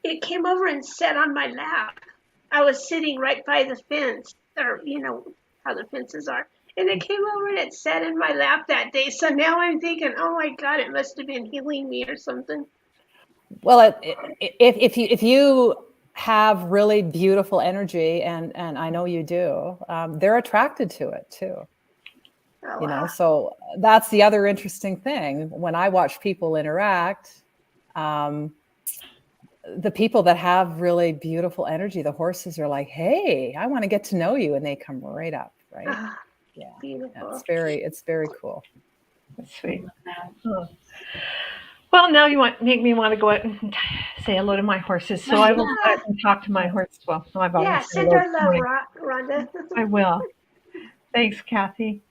it came over and sat on my lap. I was sitting right by the fence, or you know how the fences are. And it came over and it sat in my lap that day. So now I'm thinking, oh my God, it must have been healing me or something. Well, if you have really beautiful energy, and I know you do, they're attracted to it too. Oh, you know, so that's the other interesting thing. When I watch people interact, the people that have really beautiful energy, the horses are like, hey, I want to get to know you. And they come right up, right? Yeah. Beautiful. It's very cool. That's sweet. Oh. Well, now you make me want to go out and say hello to my horses. So I will go out and talk to my horse. Well, send her love, Rhonda. I will. Thanks, Kathy.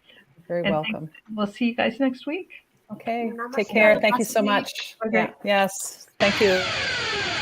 Very welcome. We'll see you guys next week. Okay. Take care. Thank you so much. Okay. Yeah. Yes. Thank you.